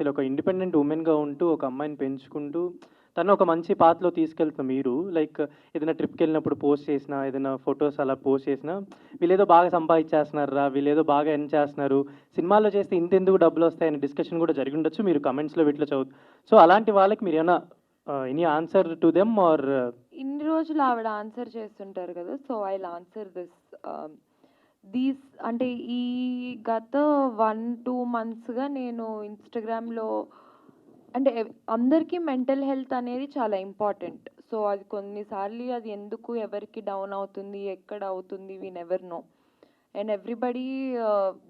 అసలు ఒక ఇండిపెండెంట్ వుమెన్‌గా ఉంటూ, ఒక అమ్మాయిని పెంచుకుంటూ, తను ఒక మంచి పాత్‌లో తీసుకెళ్తున్న మీరు, లైక్ ఏదైనా ట్రిప్‌కెళ్ళినప్పుడు పోస్ట్ చేసినా, ఏదైనా ఫోటోస్ అలా పోస్ట్ చేసినా, వీళ్ళేదో బాగా సంపాదించేస్తున్నార్రా, వీళ్ళేదో బాగా ఎర్న్ చేస్తున్నారు, సినిమాల్లో చేస్తే ఇంతెందుకు డబ్బులొస్తాయనే డిస్కషన్ కూడా జరిగుండొచ్చు. మీరు కామెంట్స్‌లో వీటిలో సో, అలాంటి వాళ్ళకి మీరేమైనా any answer to them or ఇన్ని రోజులు ఆవిడ ఆన్సర్ చేస్తుంటారు కదా! So, I will answer this. These అంటే ఈ గత 1, 2 మంత్స్‌గా నేను ఇన్‌స్టాగ్రామ్‌లో అంటే అందరికీ మెంటల్ హెల్త్ అనేది చాలా ఇంపార్టెంట్. సో, అది కొన్నిసార్లు అది ఎందుకు ఎవరికి డౌన్ అవుతుంది, ఎక్కడ అవుతుంది we never know. And everybody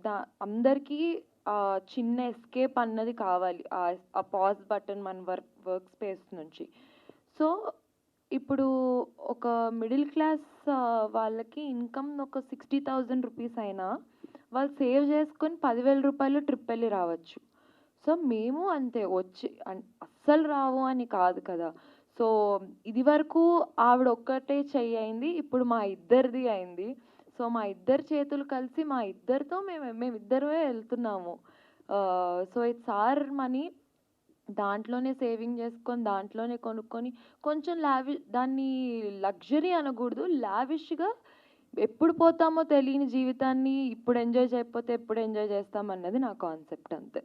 దా అందరికీ చిన్న ఎస్కేప్ అన్నది కావాలి. ఆ పాజ్ బటన్ మన వర్క్ స్పేస్ నుంచి. సో, ఇప్పుడు ఒక మిడిల్ క్లాస్ వాళ్ళకి ఇన్‌కమ్ ఒక 60,000 రూపీస్ అయినా, వాళ్ళు సేవ్ చేసుకొని రూ. 10,000 ట్రిప్ ఎళ్లి రావచ్చు. సో, మేము అంతే వచ్చి అస్సలు రావు అని కాదు కదా! సో, ఇదివరకు ఆవిడ ఒక్కటే చెయ్యయింది. ఇప్పుడు మా ఇద్దరిది అయింది. సో, మా ఇద్దరి చేతులు కలిసి మా ఇద్దరితో మేమిద్దరమే ఎళ్తున్నాము. So, it's our money. దాంట్లోనే సేవింగ్ చేసుకొని, దాంట్లోనే కొనుక్కొని, కొంచెం దాన్ని లగ్జరీ అనకూడదు. లావిష్‌గా ఎప్పుడు పోతామో తెలియని జీవితాన్ని ఇప్పుడు ఎంజాయ్ చేయకపోతే ఎప్పుడు ఎంజాయ్ చేస్తామన్నది నా కాన్సెప్ట్ అంతే.